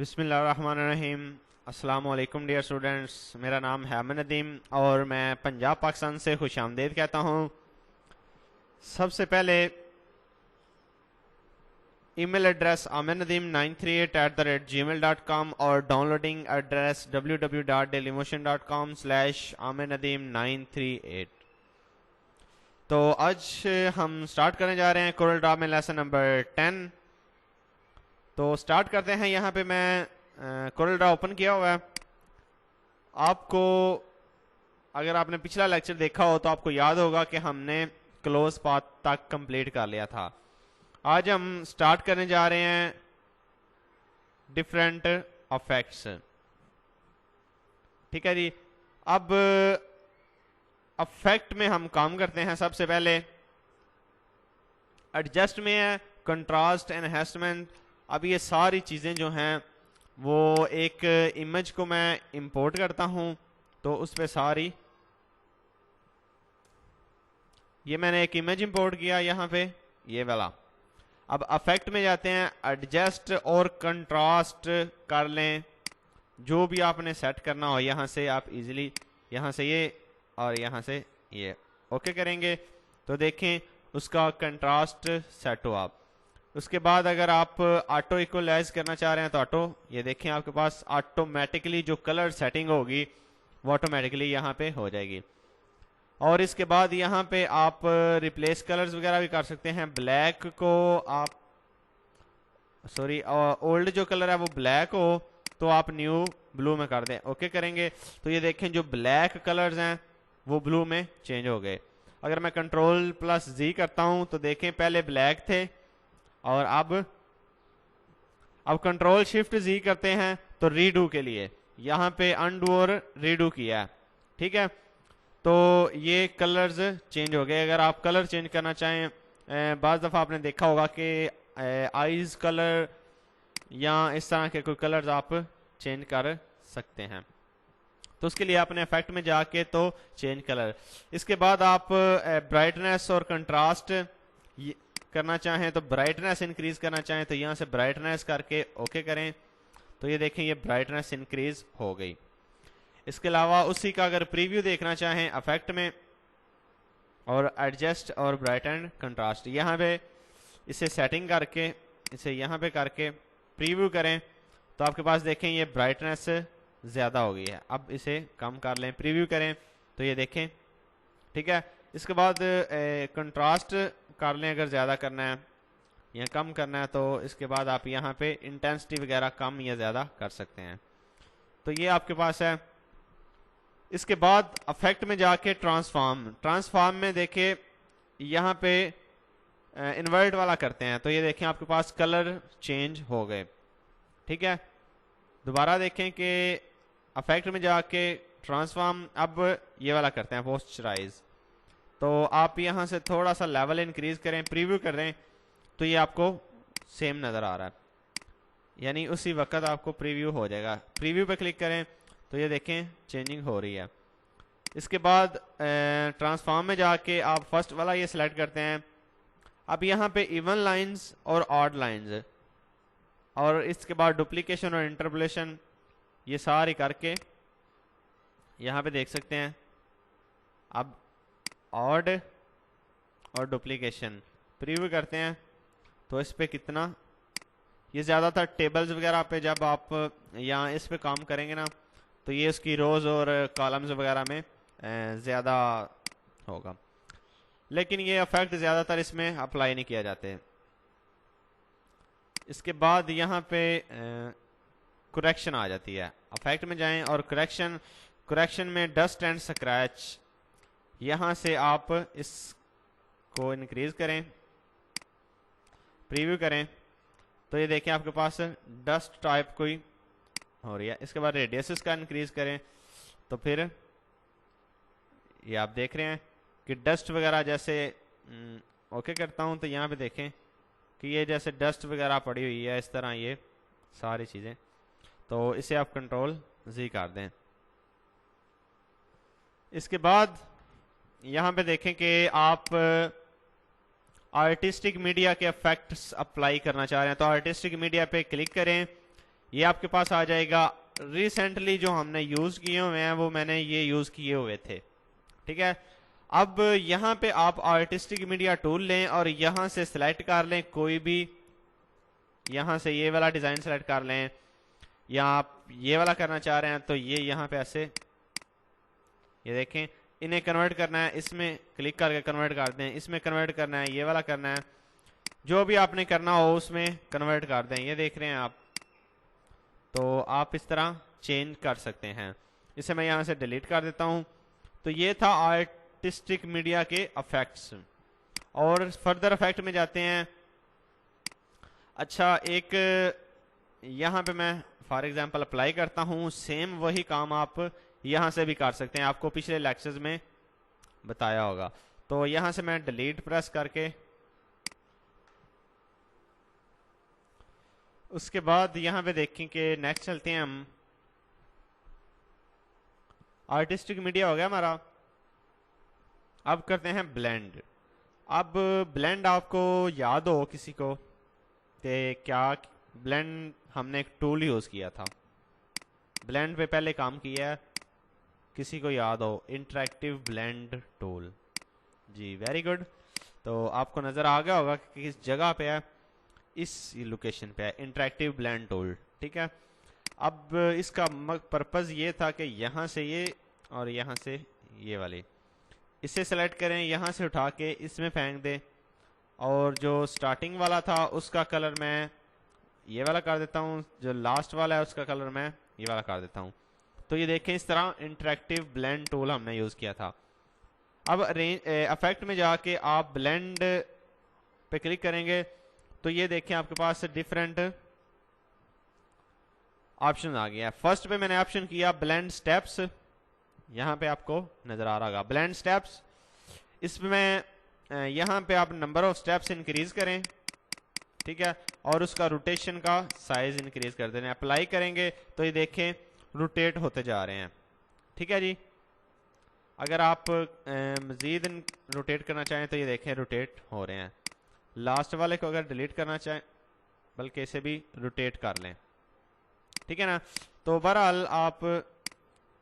बिस्मिल्लाहिर्रहमानिर्रहीम। अस्सलामुअलैकुम dear students, मेरा नाम है अमन नदीम और मैं पंजाब पाकिस्तान से खुशामदीद कहता हूँ। सबसे पहले ईमेल एड्रेस amenadim938@gmail.com और डाउनलोडिंग एड्रेस www.dailymotion.com/amenadim938। तो आज हम स्टार्ट करने जा रहे हैं कोरल ड्रा में लेसन नंबर 10। तो स्टार्ट करते हैं। यहाँ पे मैं कोरल ड्रा ओपन किया हुआ है। आपको अगर आपने पिछला लेक्चर देखा हो तो आपको याद होगा कि हमने क्लोज पाथ तक कंप्लीट कर लिया था। आज हम स्टार्ट करने जा रहे हैं डिफरेंट इफेक्ट्स। ठीक है जी। अब इफेक्ट में हम काम करते हैं। सबसे पहले एडजस्ट में है कंट्रास्ट, एनहांसमेंट। अब ये सारी चीज़ें जो हैं वो एक इमेज को मैं इंपोर्ट करता हूं तो उस पर सारी, ये मैंने एक इमेज इंपोर्ट किया यहाँ पे, ये वाला। अब इफेक्ट में जाते हैं, एडजस्ट और कंट्रास्ट कर लें। जो भी आपने सेट करना हो यहाँ से आप इजीली यहाँ से ये और यहाँ से ये ओके करेंगे तो देखें उसका कंट्रास्ट सेट हो। आप उसके बाद अगर आप ऑटो इक्वलाइज करना चाह रहे हैं तो ऑटो, ये देखें आपके पास ऑटोमेटिकली जो कलर सेटिंग होगी वो ऑटोमेटिकली यहाँ पे हो जाएगी। और इसके बाद यहाँ पे आप रिप्लेस कलर्स वगैरह भी कर सकते हैं। ब्लैक को आप ओल्ड जो कलर है वो ब्लैक हो तो आप न्यू ब्लू में कर दें, ओके करेंगे तो ये देखें जो ब्लैक कलर्स हैं वो ब्लू में चेंज हो गए। अगर मैं Ctrl+Z करता हूं तो देखें पहले ब्लैक थे और अब Ctrl+Shift+Z करते हैं तो रीडू के लिए यहाँ पे अंडू और रीडू किया है। ठीक है, तो ये कलर्स चेंज हो गए। अगर आप कलर चेंज करना चाहें, बाज़ दफ़ा आपने देखा होगा कि आईज कलर या इस तरह के कोई कलर्स आप चेंज कर सकते हैं, तो उसके लिए आपने इफेक्ट में जाके तो चेंज कलर। इसके बाद आप ब्राइटनेस और कंट्रास्ट करना चाहें तो ब्राइटनेस इंक्रीज करना चाहें तो यहाँ से ब्राइटनेस करके ओके करें तो ये देखें ये ब्राइटनेस इंक्रीज हो गई। इसके अलावा उसी का अगर प्रीव्यू देखना चाहें इफेक्ट में और एडजस्ट और ब्राइटन कंट्रास्ट, यहाँ पे इसे सेटिंग करके इसे यहाँ पे करके प्रीव्यू करें तो आपके पास देखें ये ब्राइटनेस ज़्यादा हो गई है। अब इसे कम कर लें, प्रीव्यू करें तो ये देखें। ठीक है, इसके बाद कंट्रास्ट कर लें अगर ज़्यादा करना है या कम करना है तो इसके बाद आप यहाँ पे इंटेंसिटी वगैरह कम या ज़्यादा कर सकते हैं। तो ये आपके पास है। इसके बाद इफेक्ट में जाके ट्रांसफॉर्म में देखें यहाँ पे इन्वर्ट वाला करते हैं तो ये देखें आपके पास कलर चेंज हो गए। ठीक है, दोबारा देखें कि इफेक्ट में जाके ट्रांसफॉर्म, अब ये वाला करते हैं पोस्चराइज। तो आप यहाँ से थोड़ा सा लेवल इंक्रीज करें, प्रीव्यू कर रहे हैं तो ये आपको सेम नज़र आ रहा है, यानी उसी वक्त आपको प्रीव्यू हो जाएगा। प्रीव्यू पे क्लिक करें तो ये देखें चेंजिंग हो रही है। इसके बाद ट्रांसफॉर्म में जाके आप फर्स्ट वाला ये सिलेक्ट करते हैं। अब यहाँ पे इवन लाइंस और ऑड लाइंस और इसके बाद डुप्लीकेशन और इंटरपोलेशन ये सारी करके यहाँ पे देख सकते हैं। अब ऑड और डुप्लीकेशन प्रीव्यू करते हैं तो इस पे कितना, ये ज़्यादातर टेबल्स वगैरह पे जब आप यहाँ इस पे काम करेंगे ना तो ये उसकी रोज और कॉलम्स वगैरह में ज़्यादा होगा, लेकिन ये इफेक्ट ज़्यादातर इसमें अप्लाई नहीं किया जाते। इसके बाद यहाँ पे करेक्शन आ जाती है। इफेक्ट में जाएं और करेक्शन में डस्ट एंड स्क्रैच, यहाँ से आप इसको इंक्रीज करें, प्रीव्यू करें तो ये देखें आपके पास डस्ट टाइप कोई हो रही है। इसके बाद रेडियस का इंक्रीज करें तो फिर ये आप देख रहे हैं कि डस्ट वगैरह जैसे ओके करता हूं तो यहाँ पे देखें कि ये जैसे डस्ट वगैरह पड़ी हुई है इस तरह, ये सारी चीज़ें, तो इसे आप Ctrl+Z कर दें। इसके बाद यहाँ पे देखें कि आप आर्टिस्टिक मीडिया के इफेक्ट्स अप्लाई करना चाह रहे हैं तो आर्टिस्टिक मीडिया पे क्लिक करें। ये आपके पास आ जाएगा। रिसेंटली जो हमने यूज किए हुए हैं वो मैंने ये यूज किए हुए थे। ठीक है, अब यहाँ पे आप आर्टिस्टिक मीडिया टूल लें और यहाँ से सिलेक्ट कर लें कोई भी, यहाँ से ये वाला डिजाइन सेलेक्ट कर लें, या आप ये वाला करना चाह रहे हैं तो ये यहाँ पे ऐसे, ये देखें, इन्हें कन्वर्ट करना है, इसमें क्लिक करके कन्वर्ट कर दें, इसमें कन्वर्ट करना है, ये वाला करना है, जो भी आपने करना हो उसमें कन्वर्ट कर दें। ये देख रहे हैं आप, तो आप इस तरह चेंज कर सकते हैं। इसे मैं यहाँ से डिलीट कर देता हूँ। तो ये था आर्टिस्टिक मीडिया के इफेक्ट्स। और फर्दर इफेक्ट में जाते हैं। अच्छा, एक यहाँ पे मैं फॉर एग्जांपल अप्लाई करता हूँ, सेम वही काम आप यहाँ से भी कर सकते हैं, आपको पिछले लेक्चर्स में बताया होगा। तो यहाँ से मैं डिलीट प्रेस करके, उसके बाद यहाँ पे देखें कि नेक्स्ट चलते हैं हम। आर्टिस्टिक मीडिया हो गया हमारा। अब करते हैं ब्लेंड। अब ब्लेंड आपको याद हो किसी को कि क्या ब्लेंड हमने एक टूल यूज किया था, ब्लेंड पे पहले काम किया है, किसी को याद हो? Interactive blend tool. जी वेरी गुड। तो आपको नजर आ गया होगा कि किस जगह पे है, इस लोकेशन पे है इंटरेक्टिव ब्लेंड टूल। ठीक है, अब इसका पर्पस ये था कि यहाँ से ये और यहाँ से ये वाली, इसे सेलेक्ट करें, यहाँ से उठा के इसमें फेंक दें, और जो स्टार्टिंग वाला था उसका कलर मैं ये वाला कर देता हूँ, जो लास्ट वाला है उसका कलर मैं ये वाला कर देता हूँ। तो ये देखें, इस तरह इंटरेक्टिव ब्लेंड टूल हमने यूज किया था। अब इफेक्ट में जाके आप ब्लेंड पे क्लिक करेंगे तो ये देखें आपके पास डिफरेंट ऑप्शन आ गया है। फर्स्ट पे मैंने ऑप्शन किया ब्लेंड स्टेप्स, यहाँ पे आपको नजर आ रहा होगा ब्लेंड स्टेप्स। इसमें यहाँ पे आप नंबर ऑफ स्टेप्स इंक्रीज करें, ठीक है, और उसका रोटेशन का साइज इंक्रीज कर देना। अप्लाई करेंगे तो ये देखें रोटेट होते जा रहे हैं। ठीक है जी, अगर आप मजीद रोटेट करना चाहें तो ये देखें रोटेट हो रहे हैं। लास्ट वाले को अगर डिलीट करना चाहें, बल्कि इसे भी रोटेट कर लें। ठीक है ना, तो बहरहाल आप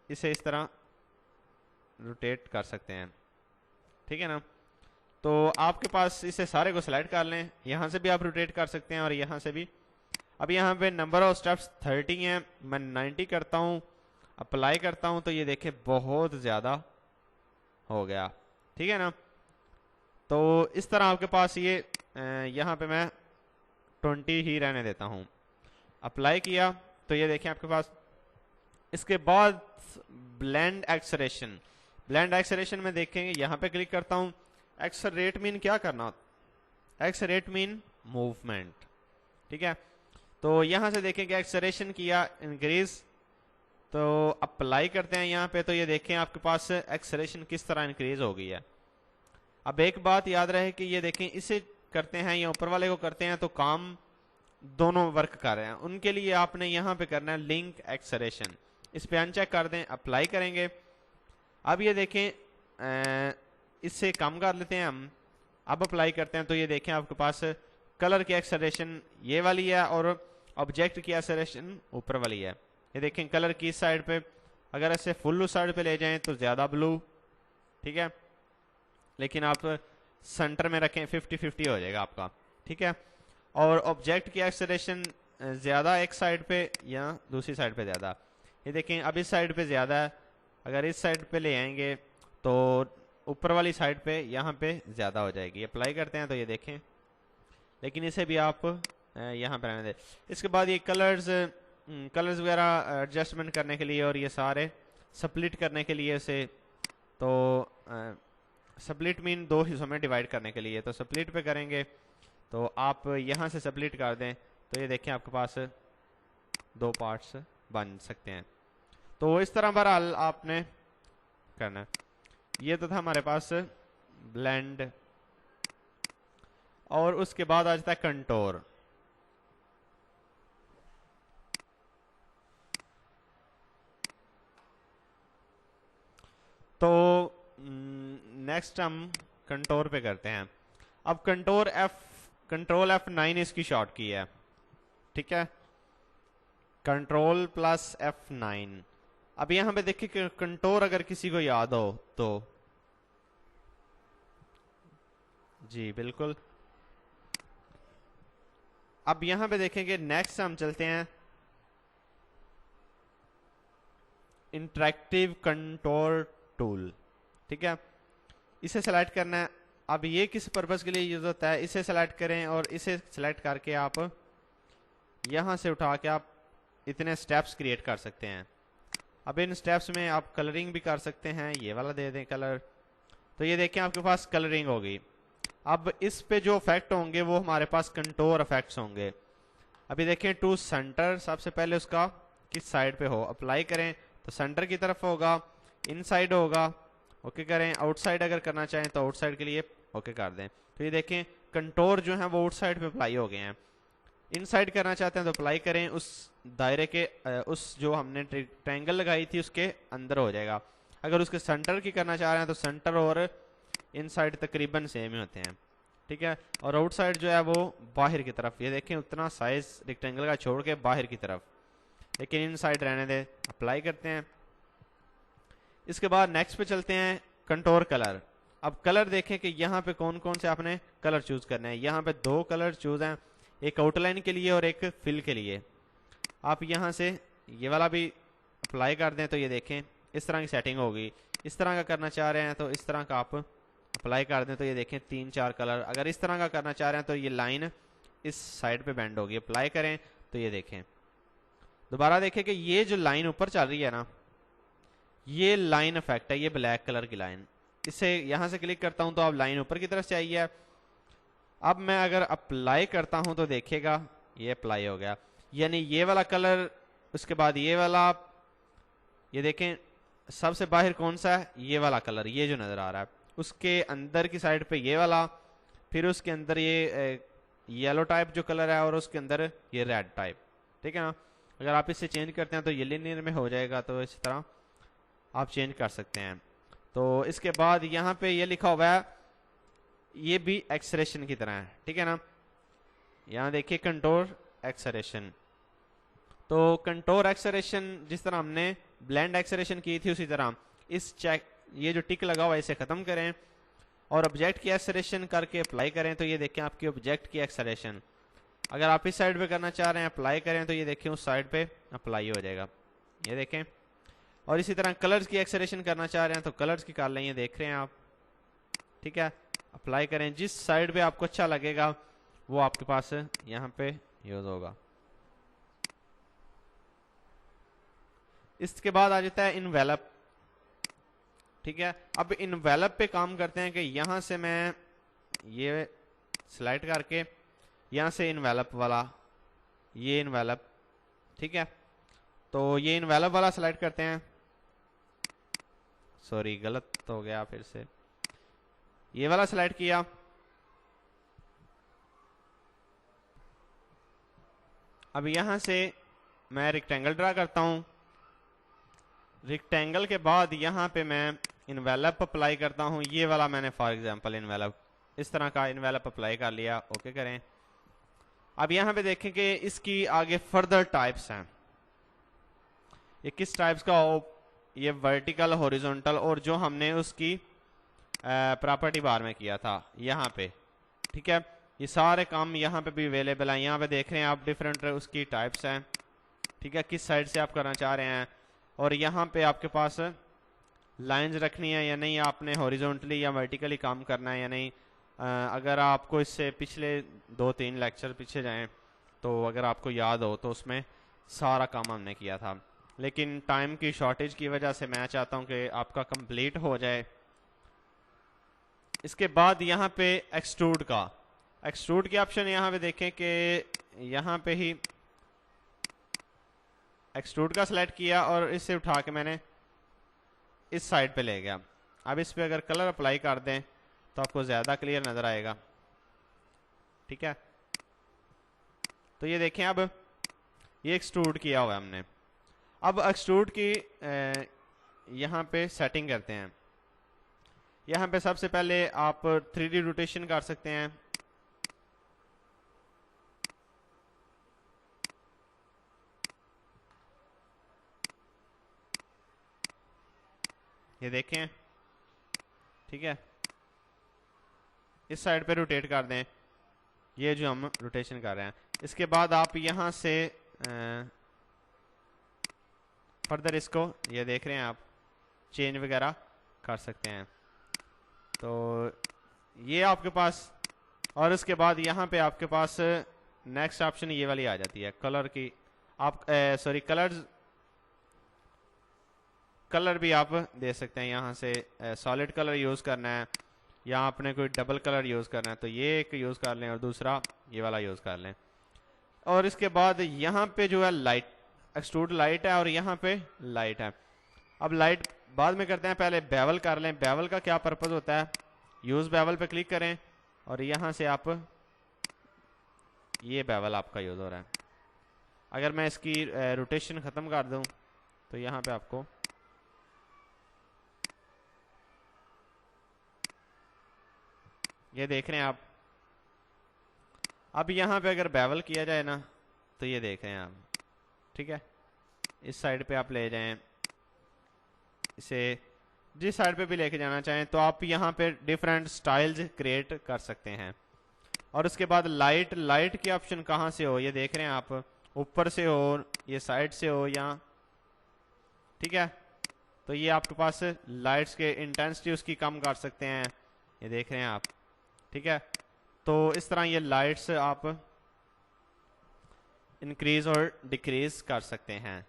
इसे इस तरह रोटेट कर सकते हैं। ठीक है ना, तो आपके पास इसे सारे को सिलेक्ट कर लें, यहाँ से भी आप रोटेट कर सकते हैं और यहाँ से भी। अब यहाँ पे नंबर ऑफ स्टेप्स 30 हैं, मैं 90 करता हूँ, अप्लाई करता हूँ तो ये देखें बहुत ज़्यादा हो गया। ठीक है ना, तो इस तरह आपके पास ये यहाँ पे मैं 20 ही रहने देता हूँ। अप्लाई किया तो ये देखें आपके पास। इसके बाद ब्लेंड एक्सलेरेशन, ब्लेंड एक्सलेरेशन में देखेंगे, यहाँ पे क्लिक करता हूँ। एक्सलरेट मीन क्या करना? Accelerate mean movement. ठीक है, तो यहाँ से देखें कि एक्सलरेशन किया इंक्रीज, तो अप्लाई करते हैं यहाँ पे तो ये देखें आपके पास एक्सलरेशन किस तरह इंक्रीज हो गई है। अब एक बात याद रहे कि ये देखें, इसे करते हैं या ऊपर वाले को करते हैं तो काम दोनों वर्क कर रहे हैं। उनके लिए आपने यहाँ पे करना है लिंक एक्सलरेशन, इस पे अनचेक कर दें, अप्लाई करेंगे। अब ये देखें इससे कम कर लेते हैं हम। अब अप्लाई करते हैं तो ये देखें आपके पास कलर की एक्सलरेशन ये वाली है और ऑब्जेक्ट की एक्सलरेशन ऊपर वाली है। ये देखें कलर की इस साइड पे, अगर ऐसे फुल साइड पे ले जाएं तो ज़्यादा ब्लू, ठीक है, लेकिन आप सेंटर में रखें 50-50 हो जाएगा आपका। ठीक है, और ऑब्जेक्ट की एक्सलरेशन ज़्यादा एक साइड पे या दूसरी साइड पे ज़्यादा। ये देखें अब इस साइड पे ज़्यादा है, अगर इस साइड पे ले आएंगे तो ऊपर वाली साइड पे यहाँ पे ज़्यादा हो जाएगी। अप्लाई करते हैं तो ये देखें, लेकिन इसे भी आप यहाँ पे रहने दें। इसके बाद ये कलर्स वगैरह एडजस्टमेंट करने के लिए और ये सारे स्प्लिट करने के लिए इसे, तो स्प्लिट मीन दो हिस्सों में डिवाइड करने के लिए, तो स्प्लिट पे करेंगे तो आप यहाँ से स्प्लिट कर दें तो ये देखें आपके पास दो पार्ट्स बन सकते हैं। तो इस तरह बहरहाल आपने करना है। ये तो था हमारे पास ब्लेंड, और उसके बाद आ जाता है कंटोर। तो नेक्स्ट हम कंटोर पे करते हैं। अब कंट्रोल F9 इसकी शॉर्ट की है। ठीक है, कंट्रोल प्लस F9। अब यहां पे देखिए कि कंटोर अगर किसी को याद हो तो, जी बिल्कुल। अब यहां पे देखेंगे नेक्स्ट हम चलते हैं इंटरेक्टिव कंटोर टूल। ठीक है, इसे सेलेक्ट करना है। अब ये किस पर्पस के लिए यूज होता है, इसे सेलेक्ट करें और इसे सेलेक्ट करके आप यहां से उठा के आप इतने स्टेप्स क्रिएट कर सकते हैं। अब इन स्टेप्स में आप कलरिंग भी कर सकते हैं, ये वाला दे दें कलर, तो ये देखें आपके पास कलरिंग होगी। अब इस पे जो इफेक्ट होंगे वो हमारे पास कंटोर इफेक्ट्स होंगे। अभी देखें टू सेंटर, सबसे पहले उसका किस साइड पे हो, अप्लाई करें तो सेंटर की तरफ होगा, इनसाइड होगा, ओके करें। आउटसाइड अगर करना चाहें तो आउटसाइड के लिए ओके कर दें। तो ये देखें कंटोर जो है वो आउटसाइड पे अप्लाई हो गए हैं। इनसाइड करना चाहते हैं तो अप्लाई करें, उस दायरे के उस जो हमने ट्रायंगल लगाई थी उसके अंदर हो जाएगा। अगर उसके सेंटर की करना चाह रहे हैं तो सेंटर और इनसाइड तकरीबन सेम ही होते हैं। ठीक है, और आउटसाइड जो है वो बाहर की तरफ, ये देखें उतना साइज रेक्टेंगल का छोड़ के बाहर की तरफ, लेकिन इनसाइड रहने दे। अप्लाई करते हैं। इसके बाद नेक्स्ट पे चलते हैं कंटोर कलर। अब कलर देखें कि यहाँ पे कौन कौन से आपने कलर चूज करने हैं। यहाँ पे दो कलर चूज हैं, एक आउटलाइन के लिए और एक फिल के लिए। आप यहाँ से ये वाला भी अप्लाई कर दें तो ये देखें इस तरह की सेटिंग होगी। इस तरह का करना चाह रहे हैं तो इस तरह का आप अप्लाई कर दें तो ये देखें 3-4 कलर। अगर इस तरह का करना चाह रहे हैं तो ये लाइन इस साइड पे बेंड होगी। अप्लाई करें तो ये देखें, दोबारा देखें कि ये जो लाइन ऊपर चल रही है ना, ये लाइन इफेक्ट है, ये ब्लैक कलर की लाइन। इसे यहां से क्लिक करता हूं तो अब लाइन ऊपर की तरफ से आई है। अब मैं अगर अप्लाई करता हूं तो देखिएगा ये अप्लाई हो गया, यानी ये वाला कलर, उसके बाद ये वाला, ये देखें सबसे बाहर कौन सा है, ये वाला कलर, ये जो नजर आ रहा है। उसके अंदर की साइड पे ये वाला, फिर उसके अंदर ये येलो टाइप जो कलर है और उसके अंदर ये रेड टाइप। ठीक है ना, अगर आप इसे चेंज करते हैं तो ये लिनियर में हो जाएगा, तो इस तरह आप चेंज कर सकते हैं। तो इसके बाद यहाँ पे ये लिखा हुआ है, ये भी एक्सरेशन की तरह है। ठीक है ना, यहाँ देखिए कंटोर एक्सरेशन। तो कंटोर एक्सरेशन जिस तरह हमने ब्लेंड एक्सरेशन की थी उसी तरह इस चेक, ये जो टिक लगा हुआ है इसे खत्म करें और ऑब्जेक्ट की एक्सरेशन करके अप्लाई करें तो ये देखें आपकी ऑब्जेक्ट की एक्सरेशन। अगर आप इस साइड पे करना चाह रहे हैं अप्लाई करें तो ये देखें उस साइड पे अप्लाई हो जाएगा, ये देखें। और इसी तरह कलर्स की एक्सरेशन करना चाह रहे हैं तो कलर्स की कर लें, ये देख रहे हैं आप। ठीक है, अप्लाई करें, जिस साइड पे आपको अच्छा लगेगा वो आपके पास यहाँ पे यूज होगा। इसके बाद आ जाता है इनवेलप। ठीक है, अब इनवेलप पे काम करते हैं कि यहां से मैं ये सिलेक्ट करके यहां से इनवेलप वाला, ये इनवेलप, ठीक है, तो ये इनवेलप वाला सिलेक्ट करते हैं। सॉरी गलत हो गया, फिर से ये वाला सिलेक्ट किया। अब यहां से मैं रेक्टेंगल ड्रा करता हूं। रेक्टेंगल के बाद यहां पे मैं इनवेलप अप्लाई करता हूं, ये वाला मैंने फॉर एग्जांपल इनवेलप, इस तरह का इनवेलप अप्लाई कर लिया, ओके करें। अब यहां पे देखें कि इसकी आगे फर्दर टाइप्स हैं। ये किस टाइप्स का हो, ये वर्टिकल, हॉरिजॉन्टल और जो हमने उसकी प्रॉपर्टी बार में किया था यहाँ पे। ठीक है, ये सारे काम यहाँ पे भी अवेलेबल हैं। यहाँ पे देख रहे हैं आप डिफरेंट उसकी टाइप्स हैं। ठीक है, किस साइड से आप करना चाह रहे हैं और यहाँ पे आपके पास लाइंस रखनी है या नहीं, आपने हॉरिजॉन्टली या वर्टिकली काम करना है या नहीं। अगर आपको इससे पिछले 2-3 लेक्चर पीछे जाएं तो अगर आपको याद हो तो उसमें सारा काम हमने किया था, लेकिन टाइम की शॉर्टेज की वजह से मैं चाहता हूं कि आपका कंप्लीट हो जाए। इसके बाद यहाँ पे एक्सट्रूड की ऑप्शन यहाँ पे देखें कि यहाँ पे ही एक्सट्रूड का सिलेक्ट किया और इससे उठा के मैंने इस साइड पे ले गया। अब इस पे अगर कलर अप्लाई कर दें तो आपको ज्यादा क्लियर नजर आएगा। ठीक है, तो ये देखें अब ये एक्सट्रूड किया हुआ है हमने। अब एक्सट्रूड की यहाँ पे सेटिंग करते हैं। यहाँ पे सबसे पहले आप 3D रोटेशन कर सकते हैं। ये देखें, ठीक है, इस साइड पे रोटेट कर दें, ये जो हम रोटेशन कर रहे हैं। इसके बाद आप यहां से फर्दर इसको, ये देख रहे हैं आप, चेंज वगैरह कर सकते हैं। तो ये आपके पास, और उसके बाद यहाँ पे आपके पास नेक्स्ट ऑप्शन ये वाली आ जाती है कलर की। आप सॉरी कलर भी आप दे सकते हैं यहाँ से। सॉलिड कलर यूज़ करना है या आपने कोई डबल कलर यूज़ करना है तो ये एक यूज़ कर लें और दूसरा ये वाला यूज़ कर लें। और इसके बाद यहाँ पे जो है लाइट, एक्सट्रूड लाइट है और यहाँ पे लाइट है। अब लाइट बाद में करते हैं, पहले बेवल कर लें। बेवल का क्या पर्पज़ होता है, यूज़ बेवल पे क्लिक करें और यहाँ से आप, ये बेवल आपका यूज़ हो रहा है। अगर मैं इसकी रोटेशन ख़त्म कर दूं तो यहाँ पे आपको ये देख रहे हैं आप। अब यहाँ पे अगर बेवल किया जाए ना तो ये देख रहे हैं आप, ठीक है, इस साइड पे आप ले जाएं, इसे जिस साइड पे भी लेके जाना चाहें तो आप यहाँ पे डिफरेंट स्टाइल्स क्रिएट कर सकते हैं। और उसके बाद लाइट की ऑप्शन कहाँ से हो, ये देख रहे हैं आप, ऊपर से हो, ये साइड से हो, या ठीक है। तो ये आपके पास लाइट्स के इंटेंसिटी उसकी कम कर सकते हैं, ये देख रहे हैं आप, ठीक है। तो इस तरह ये लाइट्स आप इंक्रीज और डिक्रीज कर सकते हैं।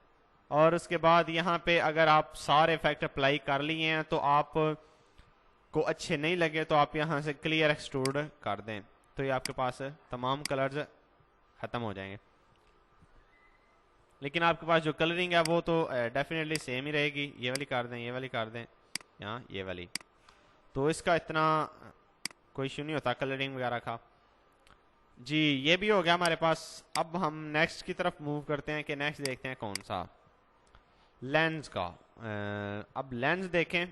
और उसके बाद यहाँ पे अगर आप सारे इफेक्ट अप्लाई कर लिए हैं तो आप को अच्छे नहीं लगे तो आप यहाँ से क्लियर एक्सट्रूड कर दें, तो ये आपके पास तमाम कलर्स ख़त्म हो जाएंगे। लेकिन आपके पास जो कलरिंग है वो तो डेफिनेटली सेम ही रहेगी। ये वाली कर दें, ये वाली कर दें, यहाँ ये वाली, तो इसका इतना कोई इशू नहीं होता कलरिंग वगैरह का। जी ये भी हो गया हमारे पास। अब हम नेक्स्ट की तरफ मूव करते हैं कि नेक्स्ट देखते हैं कौन सा, लेंस का। अब लेंस देखें,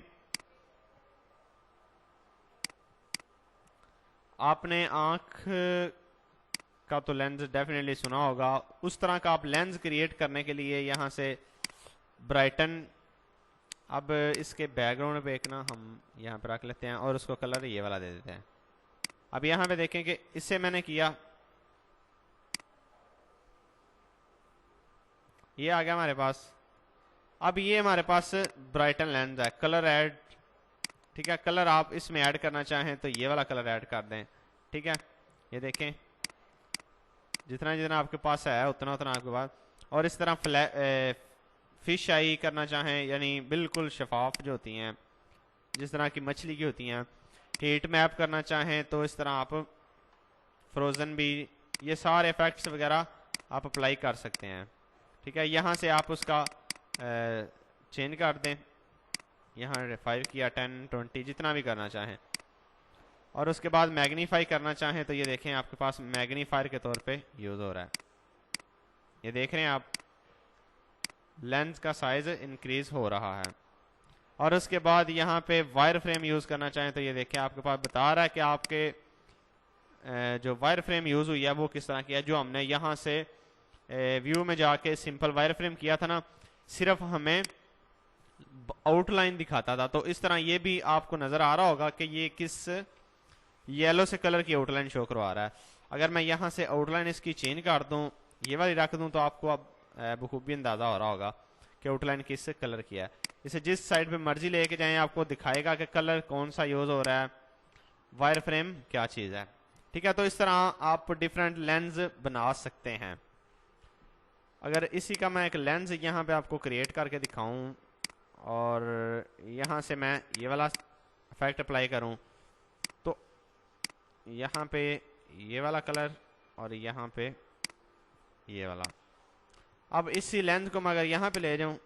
आपने आंख का तो लेंस डेफिनेटली सुना होगा, उस तरह का आप लेंस क्रिएट करने के लिए यहाँ से ब्राइटन, अब इसके बैकग्राउंड पे एक ना हम यहाँ पे रख लेते हैं और उसको कलर ये वाला दे देते हैं। अब यहाँ पे देखें कि इससे मैंने किया, ये आ गया हमारे पास। अब ये हमारे पास ब्राइटन लेंस है, कलर ऐड, ठीक है। कलर आप इसमें ऐड करना चाहें तो ये वाला कलर ऐड कर दें, ठीक है। ये देखें जितना जितना आपके पास है उतना उतना आपके पास। और इस तरह फिश आई करना चाहें, यानी बिल्कुल शफाफ जो होती हैं जिस तरह की मछली की होती हैं। हीट मैप करना चाहें तो इस तरह आप फ्रोज़न भी, ये सारे इफेक्ट्स वगैरह आप अप्लाई कर सकते हैं, ठीक है। यहाँ से आप उसका चेंज कर दें, यहाँ 5 किया, 10, 20 जितना भी करना चाहें। और उसके बाद मैग्नीफाई करना चाहें तो ये देखें आपके पास मैग्नीफायर के तौर पे यूज़ हो रहा है। ये देख रहे हैं आप, लेंस का साइज इंक्रीज हो रहा है। और उसके बाद यहाँ पे वायर फ्रेम यूज़ करना चाहें तो ये देखें आपके पास बता रहा है कि आपके जो वायर फ्रेम यूज़ हुई है वो किस तरह की है। जो हमने यहाँ से व्यू में जाके सिंपल वायर फ्रेम किया था ना, सिर्फ हमें आउटलाइन दिखाता था। तो इस तरह ये भी आपको नज़र आ रहा होगा कि ये किस येलो से कलर की आउटलाइन शो करवा रहा है। अगर मैं यहाँ से आउटलाइन इसकी चेंज कर दूँ, ये वाली रख दूँ, तो आपको अब बखूबी अंदाज़ा हो रहा होगा कि आउटलाइन किस कलर की है। इसे जिस साइड पे मर्जी लेके जाएं आपको दिखाएगा कि कलर कौन सा यूज़ हो रहा है, वायर फ्रेम क्या चीज़ है, ठीक है। तो इस तरह आप डिफरेंट लेंस बना सकते हैं। अगर इसी का मैं एक लेंस यहाँ पे आपको क्रिएट करके दिखाऊं और यहाँ से मैं ये वाला इफेक्ट अप्लाई करूं तो यहाँ पे ये वाला कलर और यहाँ पे ये वाला। अब इसी लेंस को मैं अगर यहाँ पे ले जाऊं,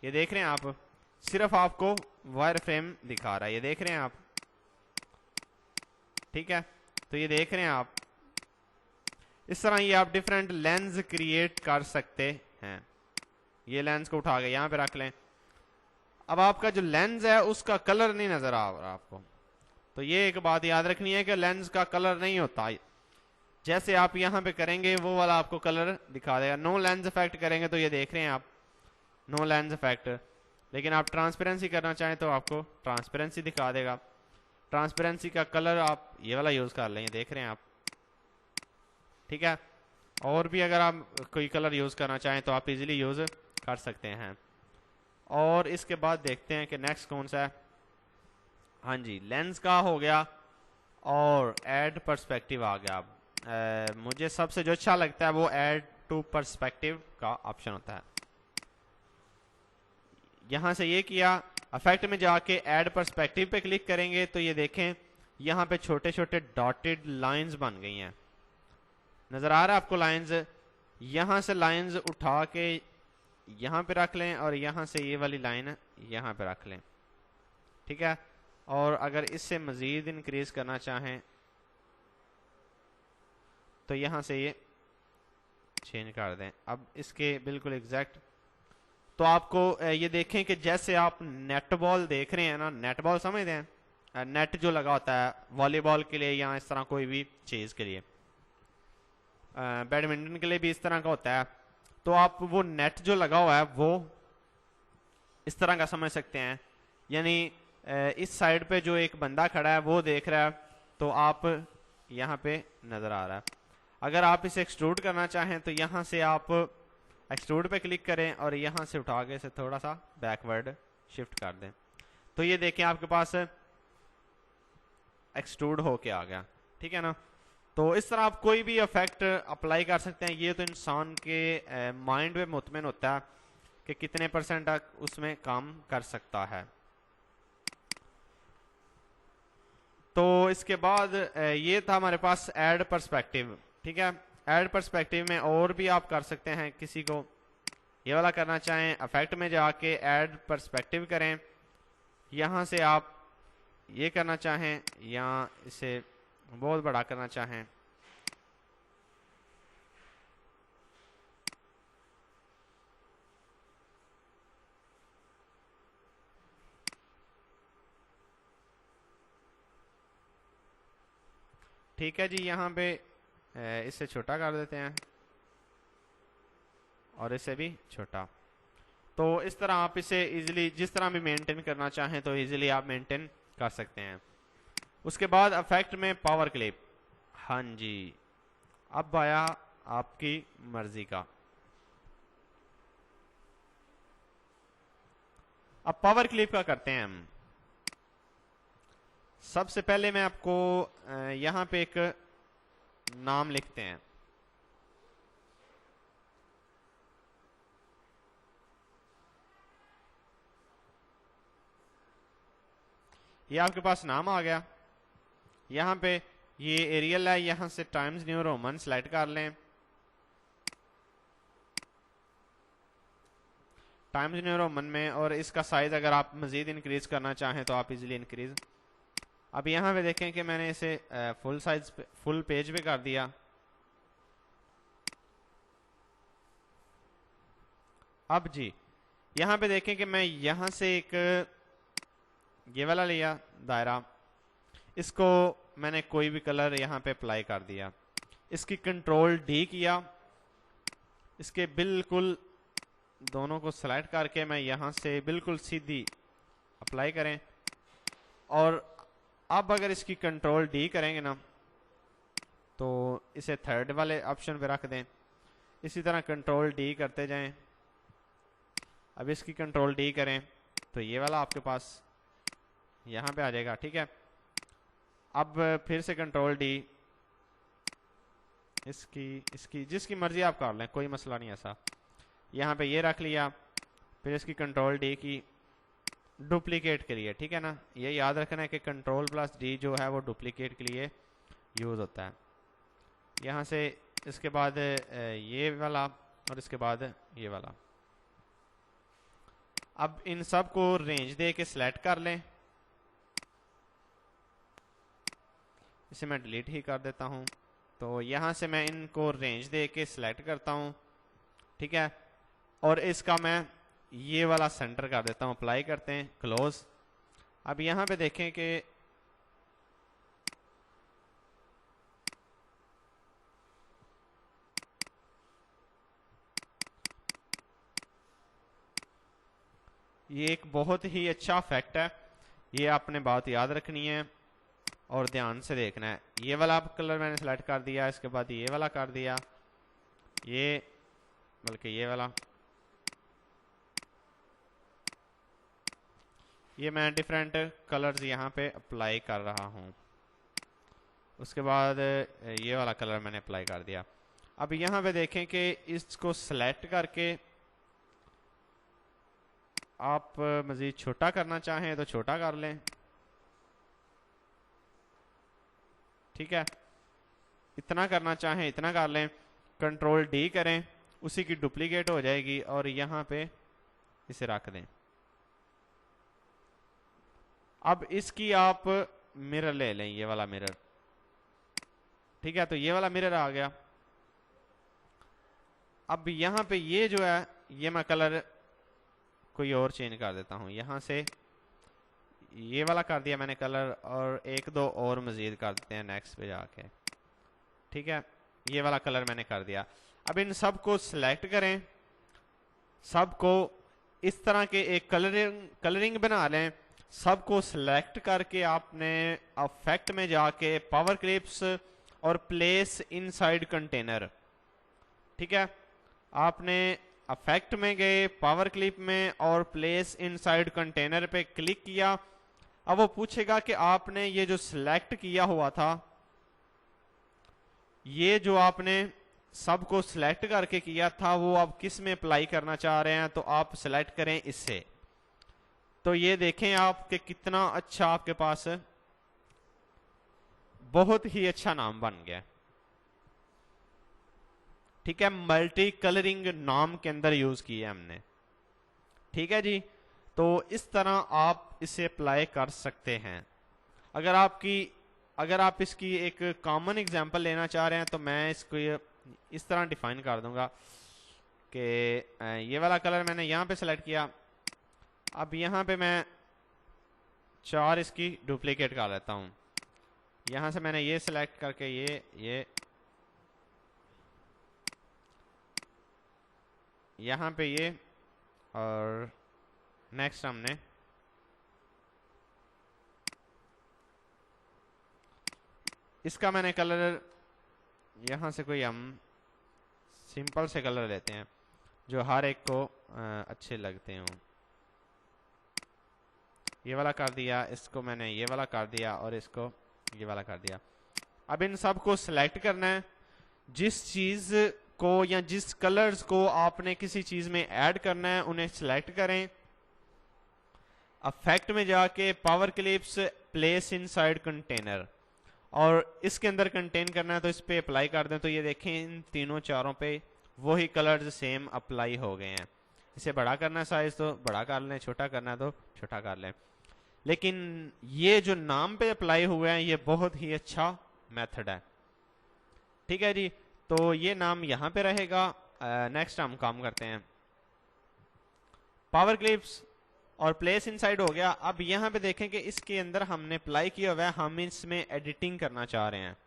ये देख रहे हैं आप, सिर्फ आपको वायर फ्रेम दिखा रहा है, ये देख रहे हैं आप, ठीक है। तो ये देख रहे हैं आप, इस तरह ये आप डिफरेंट लेंस क्रिएट कर सकते हैं। ये लेंस को उठा के यहाँ पे रख लें। अब आपका जो लेंस है उसका कलर नहीं नजर आ रहा आपको, तो ये एक बात याद रखनी है कि लेंस का कलर नहीं होता। जैसे आप यहाँ पे करेंगे वो वाला आपको कलर दिखा देगा। नो लेंस इफेक्ट करेंगे तो ये देख रहे हैं आप, नो लेंस इफेक्ट। लेकिन आप ट्रांसपेरेंसी करना चाहें तो आपको ट्रांसपेरेंसी दिखा देगा। ट्रांसपेरेंसी का कलर आप ये वाला यूज कर लें, देख रहे हैं आप, ठीक है। और भी अगर आप कोई कलर यूज करना चाहें तो आप इजीली यूज कर सकते हैं। और इसके बाद देखते हैं कि नेक्स्ट कौन सा है। हाँ जी, लेंस का हो गया और ऐड पर्सपेक्टिव आ गया। मुझे सबसे जो अच्छा लगता है वो ऐड टू पर्सपेक्टिव का ऑप्शन होता है। यहां से ये किया, इफेक्ट में जाके ऐड पर्सपेक्टिव पे क्लिक करेंगे तो ये देखें यहाँ पे छोटे छोटे डॉटेड लाइंस बन गई हैं। नजर आ रहा है आपको लाइंस? यहां से लाइंस उठा के यहां पे रख लें और यहां से ये वाली लाइन यहां पे रख लें, ठीक है। और अगर इससे मजीद इंक्रीज करना चाहें तो यहां से ये चेंज कर दें। अब इसके बिल्कुल एग्जैक्ट, तो आपको ये देखें कि जैसे आप नेट बॉल देख रहे हैं ना, नेट बॉल समझते हैं, नेट जो लगा होता है वॉलीबॉल के लिए या इस तरह कोई भी चीज के लिए, बैडमिंटन के लिए भी इस तरह का होता है। तो आप वो नेट जो लगा हुआ है वो इस तरह का समझ सकते हैं। यानी इस साइड पे जो एक बंदा खड़ा है वो देख रहा है, तो आप यहाँ पे नजर आ रहा है। अगर आप इसे एक्सट्रूड करना चाहें तो यहाँ से आप एक्सट्रूड पे क्लिक करें और यहाँ से उठा के इसे थोड़ा सा बैकवर्ड शिफ्ट कर दें, तो ये देखें आपके पास एक्सट्रूड होके आ गया, ठीक है ना। तो इस तरह आप कोई भी इफेक्ट अप्लाई कर सकते हैं। ये तो इंसान के माइंड में मुतमिन होता है कि कितने परसेंट तक उसमें काम कर सकता है। तो इसके बाद ये था हमारे पास ऐड पर्सपेक्टिव, ठीक है। ऐड पर्सपेक्टिव में और भी आप कर सकते हैं। किसी को ये वाला करना चाहें, इफेक्ट में जाके ऐड पर्सपेक्टिव करें, यहां से आप ये करना चाहें या इसे बहुत बड़ा करना चाहें, ठीक है जी। यहाँ पे इसे छोटा कर देते हैं और इसे भी छोटा। तो इस तरह आप इसे इजीली जिस तरह भी मेंटेन करना चाहें तो इजीली आप मेंटेन कर सकते हैं। उसके बाद इफेक्ट में पावर क्लिप, हाँ जी, अब आया आपकी मर्जी का। अब पावर क्लिप का करते हैं हम। सबसे पहले मैं आपको यहां पे एक नाम लिखते हैं, ये आपके पास नाम आ गया। यहां पे ये एरियल है, यहां से टाइम्स न्यू रोमन सेलेक्ट कर लें। टाइम्स न्यू रोमन में, और इसका साइज अगर आप मजीद इंक्रीज करना चाहें तो आप इजीली इंक्रीज। अब यहां पे देखें कि मैंने इसे फुल साइज पे, फुल पेज पे कर दिया। अब जी यहां पे देखें कि मैं यहां से एक ये वाला लिया दायरा, इसको मैंने कोई भी कलर यहां पे अप्लाई कर दिया। इसकी कंट्रोल डी किया, इसके बिल्कुल दोनों को सेलेक्ट करके मैं यहां से बिल्कुल सीधी अप्लाई करें। और अब अगर इसकी कंट्रोल डी करेंगे ना तो इसे थर्ड वाले ऑप्शन पे रख दें। इसी तरह कंट्रोल डी करते जाएं। अब इसकी कंट्रोल डी करें तो ये वाला आपके पास यहां पे आ जाएगा, ठीक है। अब फिर से कंट्रोल डी, इसकी जिसकी मर्जी आप कर लें, कोई मसला नहीं ऐसा। यहां पे ये रख लिया, फिर इसकी कंट्रोल डी की डुप्लीकेट के लिए, ठीक है ना। ये याद रखना है कि कंट्रोल प्लस डी जो है वो डुप्लीकेट के लिए यूज होता है। यहां से इसके बाद ये वाला और इसके बाद ये वाला। अब इन सब को रेंज दे के सिलेक्ट कर लें। इसे मैं डिलीट ही कर देता हूं। तो यहां से मैं इनको रेंज दे के सिलेक्ट करता हूं, ठीक है। और इसका मैं ये वाला सेंटर कर देता हूं। अप्लाई करते हैं, क्लोज। अब यहां पे देखें कि ये एक बहुत ही अच्छा इफेक्ट है, ये आपने बात याद रखनी है और ध्यान से देखना है। ये वाला कलर मैंने सेलेक्ट कर दिया, इसके बाद ये वाला कर दिया, ये बल्कि ये वाला, ये मैं डिफरेंट कलर्स यहाँ पे अप्लाई कर रहा हूँ। उसके बाद ये वाला कलर मैंने अप्लाई कर दिया। अब यहाँ पे देखें कि इसको सेलेक्ट करके आप मज़ीद छोटा करना चाहें तो छोटा कर लें, ठीक है। इतना करना चाहें इतना कर लें, कंट्रोल डी करें, उसी की डुप्लीकेट हो जाएगी और यहाँ पे इसे रख दें। अब इसकी आप मिरर ले लें, ये वाला मिरर, ठीक है। तो ये वाला मिरर आ गया। अब यहाँ पे ये जो है, ये मैं कलर कोई और चेंज कर देता हूँ। यहाँ से ये वाला कर दिया मैंने कलर, और एक दो और मजीद कर देते हैं नेक्स्ट पे जाके, ठीक है। ये वाला कलर मैंने कर दिया। अब इन सब को सिलेक्ट करें, सबको इस तरह के एक कलरिंग बना लें। सबको सिलेक्ट करके आपने इफेक्ट में जाके पावर क्लिप्स और प्लेस इनसाइड कंटेनर, ठीक है। आपने इफेक्ट में गए, पावर क्लिप में और प्लेस इनसाइड कंटेनर पे क्लिक किया। अब वो पूछेगा कि आपने ये जो सिलेक्ट किया हुआ था, ये जो आपने सबको सिलेक्ट करके किया था, वो आप किस में अप्लाई करना चाह रहे हैं, तो आप सिलेक्ट करें इससे। तो ये देखें आप कि कितना अच्छा आपके पास बहुत ही अच्छा नाम बन गया, ठीक है। मल्टी कलरिंग नाम के अंदर यूज किया हमने, ठीक है जी। तो इस तरह आप इसे अप्लाई कर सकते हैं। अगर आप इसकी एक कॉमन एग्जांपल लेना चाह रहे हैं तो मैं इसको इस तरह डिफाइन कर दूंगा कि ये वाला कलर मैंने यहाँ पे सेलेक्ट किया। अब यहाँ पे मैं 4 इसकी डुप्लीकेट कर लेता हूँ। यहाँ से मैंने ये सिलेक्ट करके ये यहाँ पे ये, और नेक्स्ट हमने इसका मैंने कलर यहाँ से कोई हम सिंपल से कलर लेते हैं जो हर एक को अच्छे लगते हों। ये वाला कर दिया, इसको मैंने ये वाला कर दिया और इसको ये वाला कर दिया। अब इन सब को सिलेक्ट करना है। जिस चीज को या जिस कलर्स को आपने किसी चीज में ऐड करना है उन्हें सिलेक्ट करें, इफेक्ट में जाके power clips, place inside container, और इसके अंदर कंटेन करना है तो इस पे अप्लाई कर दें। तो ये देखें इन तीनों चारों पे वही कलर्स सेम अप्लाई हो गए हैं। इसे बड़ा करना है साइज तो बड़ा कर लें, छोटा करना है तो छोटा कर लें। लेकिन ये जो नाम पे अप्लाई हुए हैं ये बहुत ही अच्छा मेथड है, ठीक है जी। तो ये नाम यहाँ पे रहेगा। नेक्स्ट हम काम करते हैं, पावर क्लिप्स और प्लेस इनसाइड हो गया। अब यहाँ पे देखें कि इसके अंदर हमने अप्लाई किया हुआ है, हम इसमें एडिटिंग करना चाह रहे हैं।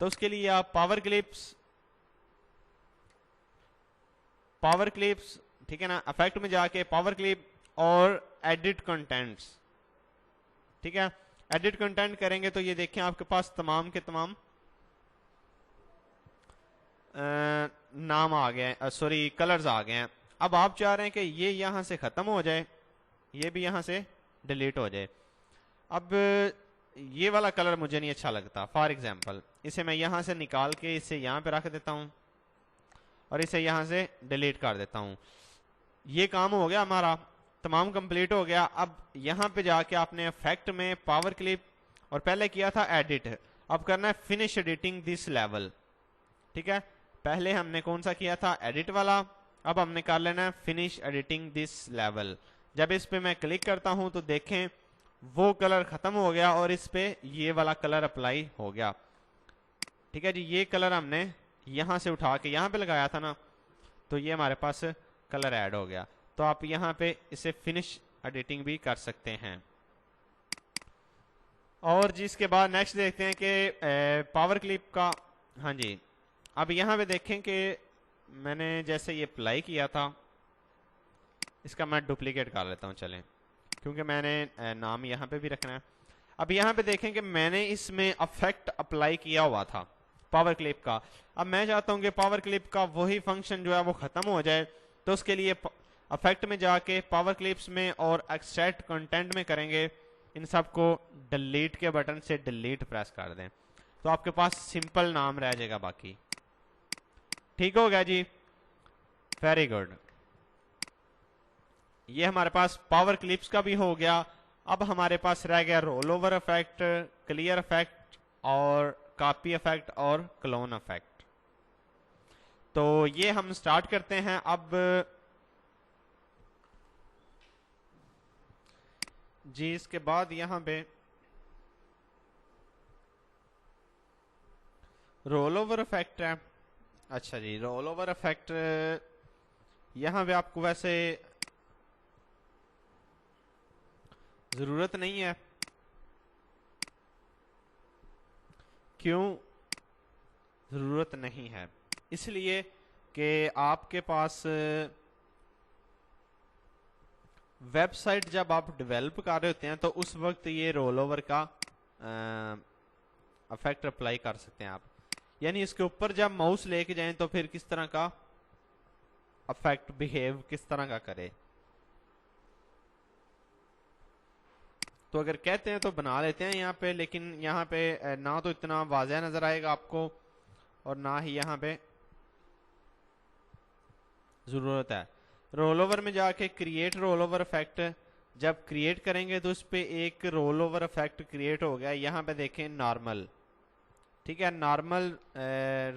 तो उसके लिए आप पावर क्लिप्स, ठीक है ना, इफेक्ट में जाके पावर क्लिप और एडिट कंटेंट्स, ठीक है। एडिट कंटेंट करेंगे तो ये देखें आपके पास तमाम के तमाम नाम आ गए, सॉरी कलर्स आ गए हैं। अब आप चाह रहे हैं कि ये यहां से खत्म हो जाए, ये भी यहां से डिलीट हो जाए। अब ये वाला कलर मुझे नहीं अच्छा लगता, फॉर एग्जांपल इसे मैं यहां से निकाल के इसे यहां पे रख देता हूं और इसे यहां से डिलीट कर देता हूं। ये काम हो गया हमारा, तमाम कंप्लीट हो गया। अब यहां पे जाके आपने इफेक्ट में पावर क्लिप और पहले किया था एडिट, अब करना है फिनिश एडिटिंग दिस लेवल, ठीक है। पहले हमने कौन सा किया था, एडिट वाला, अब हमने कर लेना है फिनिश एडिटिंग दिस लेवल। जब इस पे मैं क्लिक करता हूं तो देखें वो कलर खत्म हो गया और इस पे ये वाला कलर अप्लाई हो गया, ठीक है जी। ये कलर हमने यहां से उठा के यहां पे लगाया था ना, तो ये हमारे पास कलर ऐड हो गया। तो आप यहां पे इसे फिनिश एडिटिंग भी कर सकते हैं। और जिसके बाद नेक्स्ट देखते हैं कि पावर क्लिप का, हाँ जी। अब यहां पे देखें कि मैंने जैसे ये अप्लाई किया था, इसका मैं डुप्लीकेट कर लेता हूँ चलें, क्योंकि मैंने नाम यहाँ पे भी रखना है। अब यहाँ पे देखें कि मैंने इसमें अफेक्ट अप्लाई किया हुआ था पावर क्लिप का। अब मैं चाहता हूँ कि पावर क्लिप का वही फंक्शन जो है वो खत्म हो जाए, तो उसके लिए अफेक्ट में जाके पावर क्लिप्स में और एक्सट्रैक्ट कंटेंट में करेंगे, इन सब को डिलीट के बटन से डिलीट प्रेस कर दें, तो आपके पास सिंपल नाम रह जाएगा बाकी। ठीक हो गया जी, वेरी गुड। ये हमारे पास पावर क्लिप्स का भी हो गया। अब हमारे पास रह गया roll over effect, clear effect और कॉपी इफेक्ट और क्लोन इफेक्ट। तो ये हम स्टार्ट करते हैं। अब जी इसके बाद यहां पे रोल ओवर इफेक्ट है। अच्छा जी, रोल ओवर इफेक्ट यहां पे आपको वैसे जरूरत नहीं है। क्यों जरूरत नहीं है? इसलिए कि आपके पास वेबसाइट जब आप डेवलप कर रहे होते हैं तो उस वक्त ये रोल ओवर का इफेक्ट अप्लाई कर सकते हैं आप। यानी इसके ऊपर जब माउस लेके जाएं तो फिर किस तरह का इफेक्ट बिहेव किस तरह का करे। तो अगर कहते हैं तो बना लेते हैं यहाँ पे, लेकिन यहाँ पे ना तो इतना वाज़ह नजर आएगा आपको और ना ही यहाँ पे जरूरत है। रोल ओवर में जाके क्रिएट रोल ओवर इफेक्ट जब क्रिएट करेंगे तो उस पर एक रोल ओवर इफेक्ट क्रिएट हो गया। यहाँ पे देखें नॉर्मल, ठीक है, नॉर्मल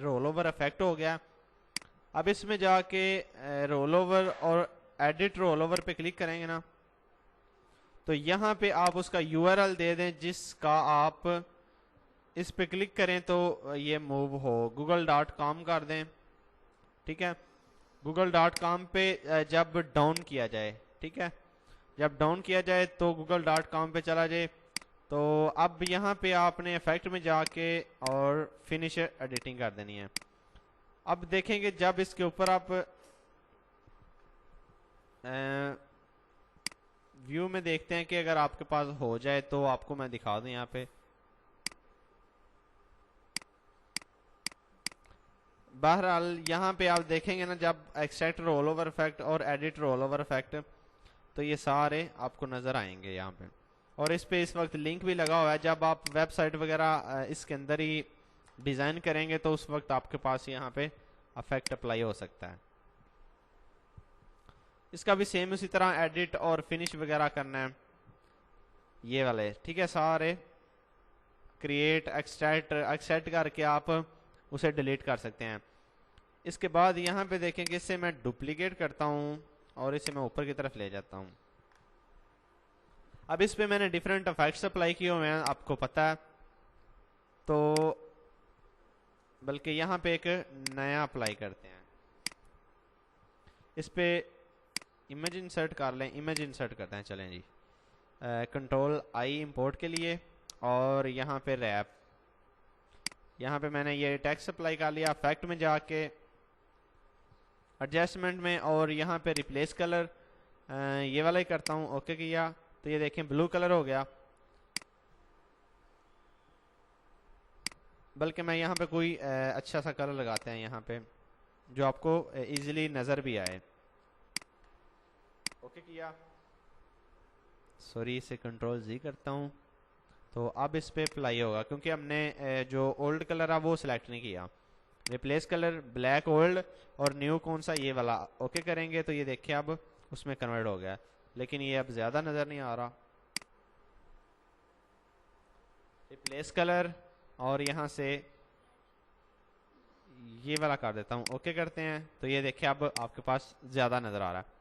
रोल ओवर इफेक्ट हो गया। अब इसमें जाके रोल ओवर और एडिट रोल ओवर पे क्लिक करेंगे ना, तो यहाँ पे आप उसका यूआरएल दे दें जिसका आप इस पे क्लिक करें तो ये मूव हो, google.com कर दें। ठीक है, google.com पे जब डाउन किया जाए, ठीक है, जब डाउन किया जाए तो google.com पे चला जाए। तो अब यहाँ पे आपने इफेक्ट में जाके और फिनिश एडिटिंग कर देनी है। अब देखेंगे जब इसके ऊपर आप व्यू में देखते हैं कि अगर आपके पास हो जाए तो आपको मैं दिखा दूं। यहाँ पे बहरहाल यहाँ पे आप देखेंगे ना, जब एक्सट्रैक्ट रोल ओवर इफेक्ट और एडिट रोल ओवर इफेक्ट, तो ये सारे आपको नजर आएंगे यहाँ पे। और इस पे इस वक्त लिंक भी लगा हुआ है। जब आप वेबसाइट वगैरह इसके अंदर ही डिजाइन करेंगे तो उस वक्त आपके पास यहाँ पे इफेक्ट अप्लाई हो सकता है। इसका भी सेम उसी तरह एडिट और फिनिश वगैरह करना है, ये वाले, ठीक है, सारे क्रिएट एक्सट्रैक्ट करके आप उसे डिलीट कर सकते हैं। इसके बाद यहाँ पे देखें कि इससे मैं डुप्लीकेट करता हूँ और इसे मैं ऊपर की तरफ ले जाता हूँ। अब इस पे मैंने डिफरेंट इफेक्ट्स अप्लाई किए हुए हैं, आपको पता है, तो बल्कि यहाँ पे एक नया अप्लाई करते हैं। इस पे इमेज इंसर्ट कर लें, इमेज इंसर्ट करते हैं, चलें जी, कंट्रोल आई इंपोर्ट के लिए, और यहाँ पे रैप, यहाँ पे मैंने ये टेक्स्ट अप्लाई कर लिया। इफेक्ट में जाके एडजस्टमेंट में और यहाँ पे रिप्लेस कलर ये वाला ही करता हूँ, ओके किया, तो ये देखें ब्लू कलर हो गया। बल्कि मैं यहाँ पे कोई अच्छा सा कलर लगाते हैं यहाँ पे जो आपको इजीली नजर भी आए, ओके किया, सॉरी इसे कंट्रोल जी करता हूँ। तो अब इस पे अप्लाई होगा क्योंकि हमने जो ओल्ड कलर है वो सिलेक्ट नहीं किया। रिप्लेस कलर ब्लैक ओल्ड और न्यू कौन सा, ये वाला, ओके करेंगे तो ये देखिए अब उसमें कन्वर्ट हो गया, लेकिन ये अब ज्यादा नजर नहीं आ रहा। रिप्लेस कलर और यहाँ से ये वाला कर देता हूँ, ओके करते हैं, तो ये देखिए अब आपके पास ज्यादा नजर आ रहा है।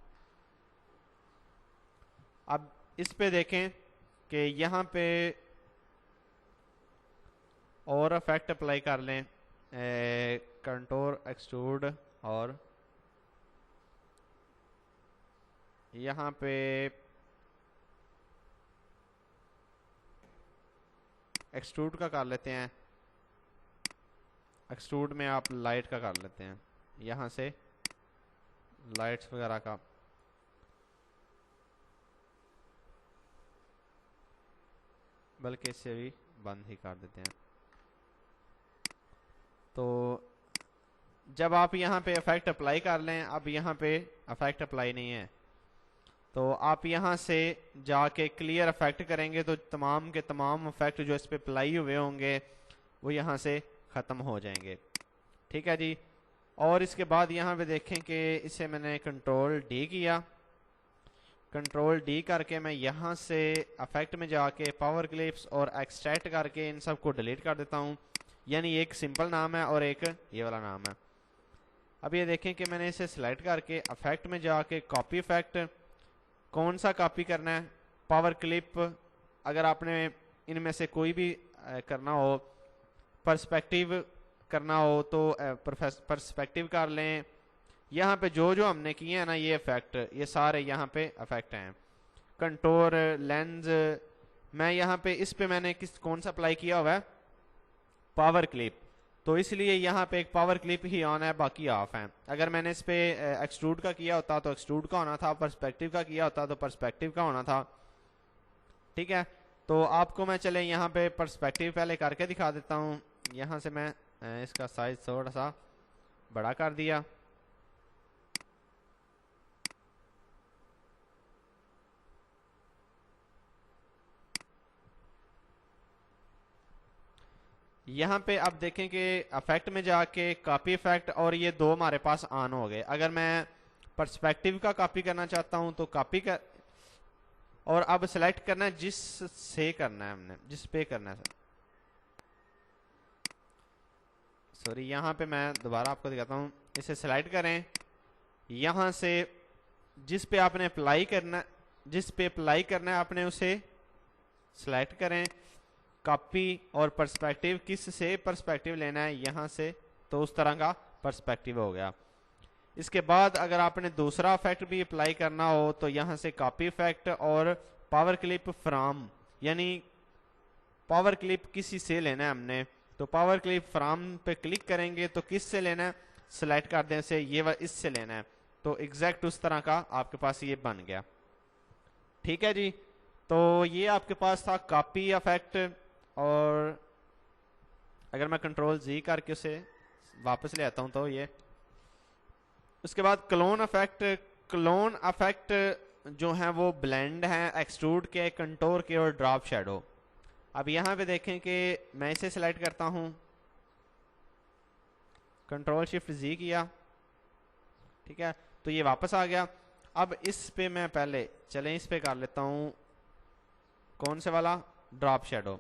अब इस पे देखें कि यहाँ पे और इफेक्ट अप्लाई कर लें, कंटूर एक्सट्रूड, और यहाँ पे एक्सट्रूड का कर लेते हैं। एक्सट्रूड में आप लाइट का कर लेते हैं, यहाँ से लाइट्स वगैरह का, बल्कि इसे भी बंद ही कर देते हैं। तो जब आप यहाँ पे इफेक्ट अप्लाई कर लें, अब यहाँ पे इफेक्ट अप्लाई नहीं है, तो आप यहाँ से जाके क्लियर इफेक्ट करेंगे तो तमाम के तमाम इफेक्ट जो इस पे अप्लाई हुए होंगे वो यहाँ से ख़त्म हो जाएंगे। ठीक है जी। और इसके बाद यहाँ पे देखें कि इसे मैंने कंट्रोल डी किया। कंट्रोल डी करके मैं यहाँ से इफेक्ट में जाके पावर क्लिप्स और एक्सट्रैक्ट करके इन सब को डिलीट कर देता हूँ। यानी एक सिंपल नाम है और एक ये वाला नाम है। अब ये देखें कि मैंने इसे सिलेक्ट करके इफेक्ट में जाके कॉपी इफेक्ट, कौन सा कॉपी करना है, पावर क्लिप, अगर आपने इनमें से कोई भी करना हो, पर्सपेक्टिव करना हो तो पर्सपेक्टिव कर लें। यहाँ पे जो जो हमने किए हैं ना ये इफेक्ट, ये सारे यहाँ पे इफेक्ट हैं। कंटोर, लेंस, मैं यहाँ पे इस पे मैंने कौन सा अप्लाई किया हुआ है, पावर क्लिप, तो इसलिए यहाँ पे एक पावर क्लिप ही ऑन है, बाकी ऑफ है। अगर मैंने इस पे एक्सट्रूड का किया होता तो एक्सट्रूड का होना था, पर्सपेक्टिव का किया होता तो पर्सपेक्टिव का होना था। ठीक है, तो आपको मैं चले यहाँ पे पर्सपेक्टिव पहले करके दिखा देता हूँ। यहाँ से मैं इसका साइज थोड़ा सा बड़ा कर दिया। यहाँ पे आप देखें कि इफेक्ट में जाके कॉपी इफेक्ट और ये दो हमारे पास ऑन हो गए। अगर मैं पर्सपेक्टिव का कॉपी करना चाहता हूँ तो कॉपी कर, और अब सेलेक्ट करना है जिस से करना है, हमने जिस पे करना है। सॉरी, यहाँ पे मैं दोबारा आपको दिखाता हूँ। इसे सेलेक्ट करें, यहाँ से जिस पे आपने अप्लाई करना, जिस पे अप्लाई करना है आपने उसे सेलेक्ट करें। कॉपी और पर्सपेक्टिव, किस से पर्सपेक्टिव लेना है, यहाँ से, तो उस तरह का पर्सपेक्टिव हो गया। इसके बाद अगर आपने दूसरा इफेक्ट भी अप्लाई करना हो तो यहाँ से कॉपी इफेक्ट और पावर क्लिप फ्रॉम, यानी पावर क्लिप किसी से लेना है हमने, तो पावर क्लिप फ्रॉम पे क्लिक करेंगे तो किस से लेना है, सेलेक्ट कर दें से ये इससे लेना है, तो एग्जैक्ट उस तरह का आपके पास ये बन गया। ठीक है जी। तो ये आपके पास था कॉपी इफेक्ट, और अगर मैं कंट्रोल जी करके उसे वापस ले आता हूं तो ये, उसके बाद क्लोन इफेक्ट। क्लोन इफेक्ट जो है वो ब्लेंड है, एक्सट्रूड के, कंटोर के और ड्रॉप शैडो। अब यहां पे देखें कि मैं इसे सिलेक्ट करता हूं, कंट्रोल शिफ्ट जी किया, ठीक है, तो ये वापस आ गया। अब इस पे मैं पहले चलें इस पे कर लेता हूं, कौन से वाला, ड्रॉप शैडो।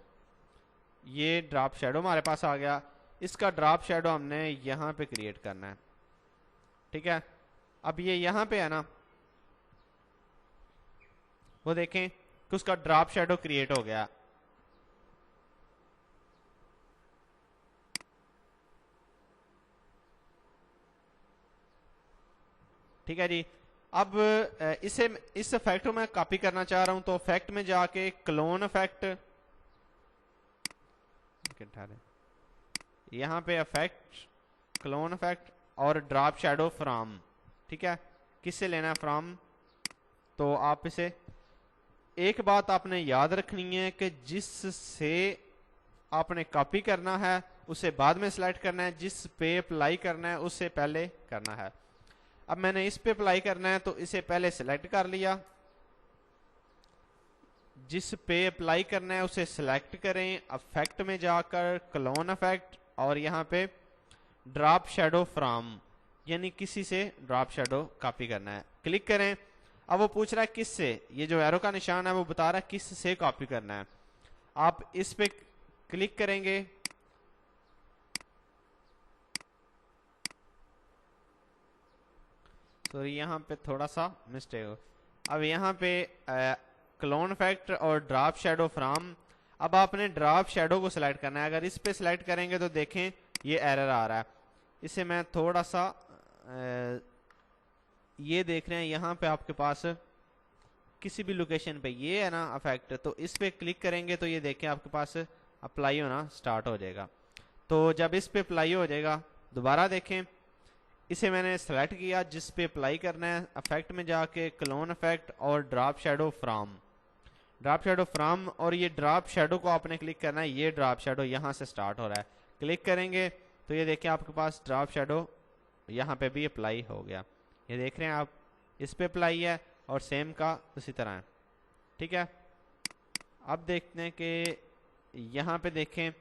ये ड्रॉप शैडो हमारे पास आ गया। इसका ड्रॉप शैडो हमने यहाँ पे क्रिएट करना है। ठीक है, अब ये यहाँ पे है ना, वो देखें कि उसका ड्रॉप शैडो क्रिएट हो गया। ठीक है जी। अब इसे, इस इफेक्ट को मैं कॉपी करना चाह रहा हूं तो इफेक्ट में जाके क्लोन इफेक्ट, यहाँ पे इफेक्ट, क्लोन इफेक्ट और ड्रॉप शैडो फ्रॉम। ठीक है, किससे लेना है, फ्रॉम। तो आप इसे, एक बात आपने याद रखनी है कि जिससे आपने कॉपी करना है उसे बाद में सिलेक्ट करना है, जिस पे अप्लाई करना है उससे पहले करना है। अब मैंने इस पे अप्लाई करना है तो इसे पहले सिलेक्ट कर लिया, जिस पे अप्लाई करना है उसे सिलेक्ट करें, इफेक्ट में जाकर क्लोन इफेक्ट और यहाँ पे ड्रॉप शैडो फ्रॉम, यानी किसी से ड्रॉप शैडो कॉपी करना है, क्लिक करें। अब वो पूछ रहा है किस से, ये जो एरो का निशान है वो बता रहा है किस से कॉपी करना है। आप इस पे क्लिक करेंगे, सॉरी यहाँ पे थोड़ा सा मिस्टेक हो। अब यहाँ पे क्लोन इफेक्ट और ड्रॉप शैडो फ्रॉम, अब आपने ड्रॉप शैडो को सिलेक्ट करना है। अगर इस पे सिलेक्ट करेंगे तो देखें ये एरर आ रहा है। इसे मैं थोड़ा सा ये देख रहे हैं यहाँ पे आपके पास किसी भी लोकेशन पे ये है ना इफेक्ट, तो इस पे क्लिक करेंगे तो ये देखें आपके पास अप्लाई होना स्टार्ट हो जाएगा। तो जब इस पे अप्लाई हो जाएगा, दोबारा देखें, इसे मैंने सेलेक्ट किया जिस पे अप्लाई करना है, इफेक्ट में जाके क्लोन इफेक्ट और drop shadow from, drop shadow from, और ये ड्रॉप शेडो को आपने क्लिक करना है। ये ड्रॉप शेडो यहाँ से स्टार्ट हो रहा है, क्लिक करेंगे तो ये देखिए आपके पास ड्रॉप शेडो यहाँ पे भी अप्लाई हो गया। ये देख रहे हैं आप, इस पे अप्लाई है और सेम का उसी तरह है। ठीक है, अब देखते हैं कि यहाँ पे देखें,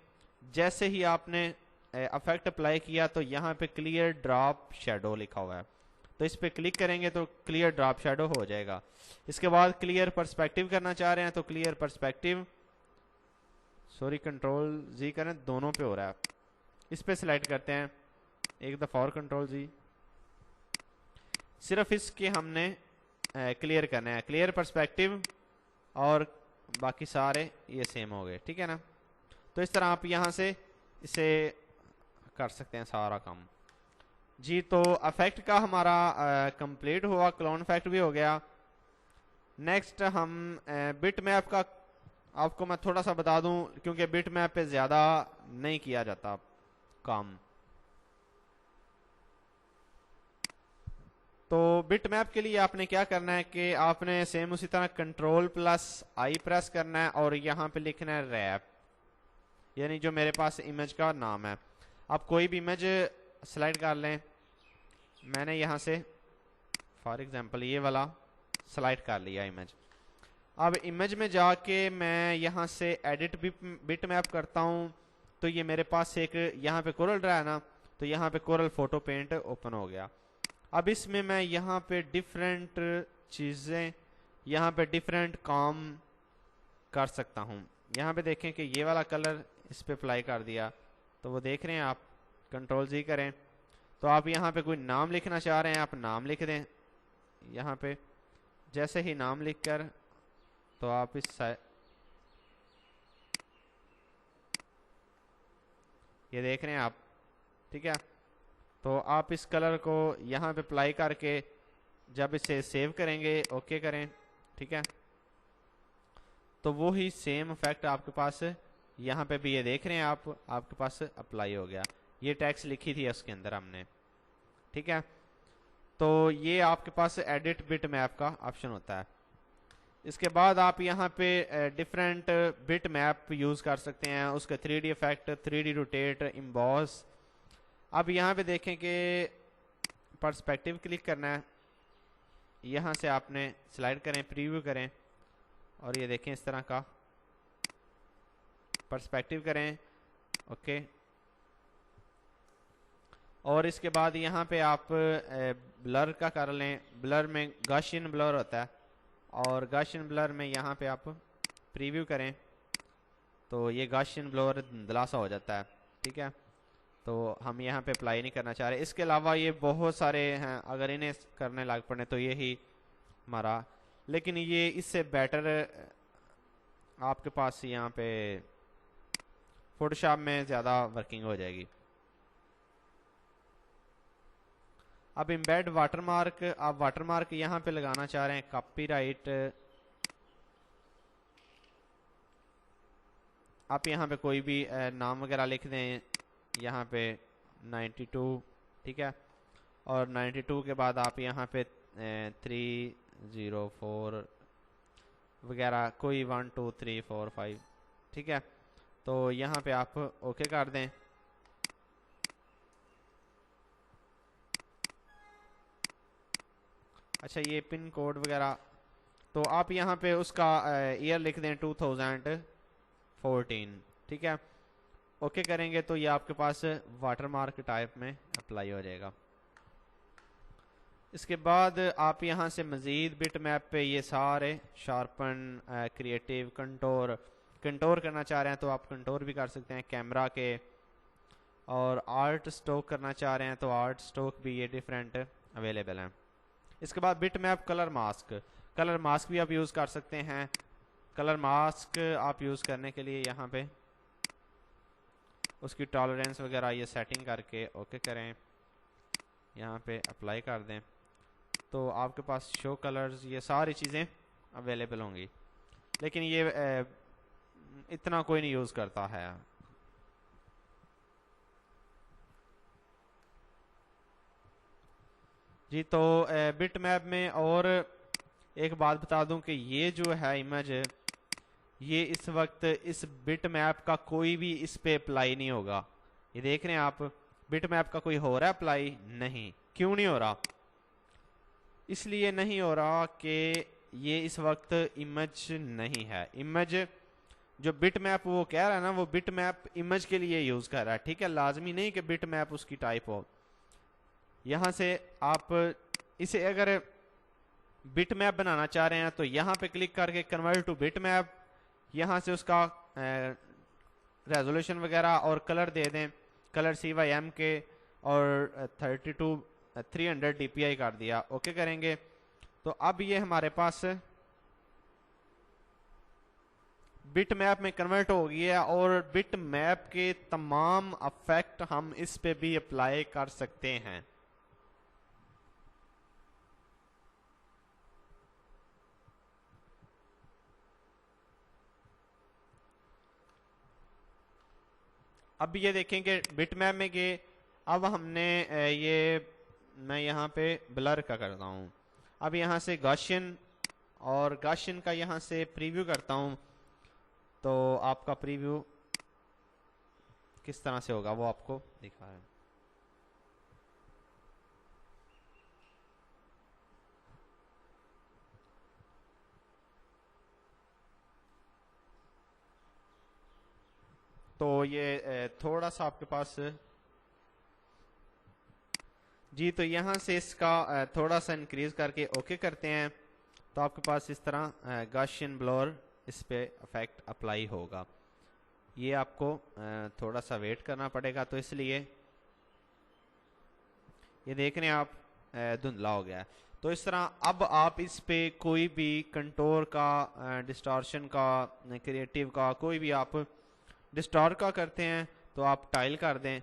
जैसे ही आपने इफेक्ट अप्लाई किया तो यहाँ पे क्लियर ड्रॉप शेडो लिखा हुआ है, तो इस पे क्लिक करेंगे तो क्लियर ड्रॉप शेडो हो जाएगा। इसके बाद क्लियर पर्सपेक्टिव करना चाह रहे हैं तो क्लियर पर्सपेक्टिव, सॉरी कंट्रोल जी करें, दोनों पे हो रहा है, इस पे सिलेक्ट करते हैं एक दफ़ा और कंट्रोल जी, सिर्फ इसके हमने क्लियर करना है, क्लियर पर्सपेक्टिव, और बाकी सारे ये सेम हो गए। ठीक है ना, तो इस तरह आप यहाँ से इसे कर सकते हैं सारा काम जी। तो अफेक्ट का हमारा कंप्लीट हुआ, क्लोन इफेक्ट भी हो गया। नेक्स्ट हम बिट मैप का, आपको मैं थोड़ा सा बता दूं क्योंकि बिट मैप पे ज़्यादा नहीं किया जाता काम। तो बिट मैप के लिए आपने क्या करना है कि आपने सेम उसी तरह कंट्रोल+I प्रेस करना है और यहाँ पे लिखना है रैप, यानी जो मेरे पास इमेज का नाम है। आप कोई भी इमेज सेलेक्ट कर लें, मैंने यहाँ से फॉर एग्जांपल ये वाला सेलेक्ट कर लिया इमेज। अब इमेज में जाके मैं यहाँ से एडिट बिट मैप करता हूँ तो ये मेरे पास एक यहाँ पे कोरल ड्रा है ना, तो यहाँ पे कोरल फोटो पेंट ओपन हो गया। अब इसमें मैं यहाँ पे डिफरेंट चीज़ें, यहाँ पे डिफरेंट काम कर सकता हूँ। यहाँ पे देखें कि ये वाला कलर इस पे अप्लाई कर दिया, तो वो देख रहे हैं आप, कंट्रोल जी करें तो आप यहाँ पे कोई नाम लिखना चाह रहे हैं, आप नाम लिख दें यहाँ पे। जैसे ही नाम लिख कर तो आप इस ये देख रहे हैं आप, ठीक है। तो आप इस कलर को यहाँ पे अप्लाई करके जब इसे सेव करेंगे, ओके करें, ठीक है, तो वो ही सेम इफेक्ट आपके पास यहाँ पे भी ये देख रहे हैं आप, आपके पास अप्लाई हो गया। ये टैक्स लिखी थी उसके अंदर हमने, ठीक है। तो ये आपके पास एडिट बिट मैप का ऑप्शन होता है। इसके बाद आप यहाँ पे डिफरेंट बिट मैप यूज़ कर सकते हैं, उसके 3D effect, 3D rotate, emboss. अब यहाँ पे देखें कि पर्सपेक्टिव क्लिक करना है, यहाँ से आपने स्लाइड करें, प्रीव्यू करें और ये देखें इस तरह का पर्सपेक्टिव करें, ओके। और इसके बाद यहाँ पे आप ब्लर का कर लें, ब्लर में गॉसियन ब्लर होता है और गॉसियन ब्लर में यहाँ पे आप प्रीव्यू करें तो ये गॉसियन ब्लर धुंधला सा हो जाता है, ठीक है। तो हम यहाँ पे अप्लाई नहीं करना चाह रहे। इसके अलावा ये बहुत सारे हैं, अगर इन्हें करने लग पड़े तो ये ही हमारा, लेकिन ये इससे बेटर आपके पास यहाँ पे फोटोशॉप में ज़्यादा वर्किंग हो जाएगी। अब इम्बेड वाटरमार्क, आप वाटरमार्क यहाँ पे लगाना चाह रहे हैं, कॉपीराइट, आप यहाँ पे कोई भी नाम वगैरह लिख दें, यहाँ पे 92, ठीक है। और 92 के बाद आप यहाँ पे 304 वगैरह, कोई 1 2 3 4 5, ठीक है। तो यहाँ पे आप ओके कर दें। अच्छा, ये पिन कोड वगैरह, तो आप यहाँ पे उसका ईयर लिख दें 2014, ठीक है। ओके करेंगे तो ये आपके पास वाटरमार्क टाइप में अप्लाई हो जाएगा। इसके बाद आप यहाँ से मज़ीद बिट मैप पे ये सारे शार्पन, क्रिएटिव, कंटोर करना चाह रहे हैं तो आप कंटोर भी कर सकते हैं कैमरा के, और आर्ट स्टोक करना चाह रहे हैं तो आर्ट स्टोक भी ये डिफरेंट अवेलेबल हैं। इसके बाद बिट मैप कलर मास्क भी आप यूज़ कर सकते हैं। कलर मास्क आप यूज़ करने के लिए यहाँ पे उसकी टॉलरेंस वगैरह ये सेटिंग करके ओके करें, यहाँ पे अप्लाई कर दें तो आपके पास शो कलर्स, ये सारी चीज़ें अवेलेबल होंगी। लेकिन ये इतना कोई नहीं यूज़ करता है। जी, तो बिट मैप में और एक बात बता दूं कि ये जो है इमेज, ये इस वक्त इस बिट मैप का कोई भी इस पे अप्लाई नहीं होगा। ये देख रहे हैं आप, बिट मैप का कोई हो रहा है अप्लाई? नहीं। क्यों नहीं हो रहा? इसलिए नहीं हो रहा कि ये इस वक्त इमेज नहीं है। इमेज जो बिट मैप वो कह रहा है ना, वो बिट मैप इमेज के लिए यूज कर रहा है, ठीक है। लाजमी नहीं कि बिट मैप उसकी टाइप हो। यहां से आप इसे अगर बिट मैप बनाना चाह रहे हैं तो यहां पे क्लिक करके कन्वर्ट टू बिट मैप, यहां से उसका रेजोल्यूशन वगैरह और कलर दे दें, कलर CYM के, और 300 DPI कर दिया, ओके करेंगे तो अब ये हमारे पास बिट मैप में कन्वर्ट हो गया है। और बिट मैप के तमाम इफेक्ट हम इस पे भी अप्लाई कर सकते हैं। अब ये देखें कि बिट मैप में गए। अब हमने ये मैं यहाँ पे ब्लर का करता हूँ। अब यहाँ से गॉसियन, और गॉसियन का यहाँ से प्रीव्यू करता हूँ। तो आपका प्रीव्यू किस तरह से होगा वो आपको दिखा है। तो ये थोड़ा सा आपके पास जी, तो यहाँ से इसका थोड़ा सा इंक्रीज करके ओके करते हैं तो आपके पास इस तरह गॉसियन ब्लोर इस पे इफेक्ट अप्लाई होगा। ये आपको थोड़ा सा वेट करना पड़ेगा, तो इसलिए ये देख रहे हैं आप धुंधला हो गया है। तो इस तरह अब आप इस पे कोई भी कंटोर का, डिस्टॉर्शन का, क्रिएटिव का, कोई भी आप डिस्टॉर्ट का करते हैं तो आप टाइल कर दें।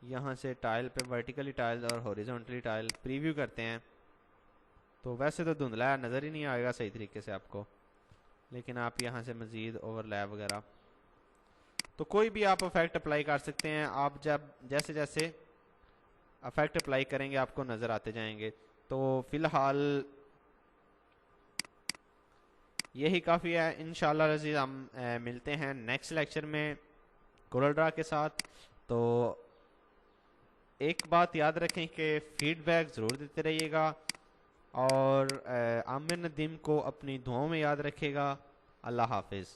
यहाँ से टाइल पे वर्टिकली टाइल और हॉरिजॉन्टली टाइल प्रीव्यू करते हैं। तो वैसे तो धुंधला है, नज़र ही नहीं आएगा सही तरीके से आपको, लेकिन आप यहाँ से मज़ीद ओवरलैप वगैरह, तो कोई भी आप इफेक्ट अप्लाई कर सकते हैं। आप जब जैसे जैसे इफेक्ट अप्लाई करेंगे आपको नज़र आते जाएंगे। तो फिलहाल यही काफ़ी है। इंशाल्लाह अज़ीज़ हम मिलते हैं नेक्स्ट लेक्चर में कोरल ड्रा के साथ। तो एक बात याद रखें कि फीडबैक ज़रूर देते रहिएगा, और आमिर नदीम को अपनी दुआओं में याद रखेगा। अल्लाह हाफिज़।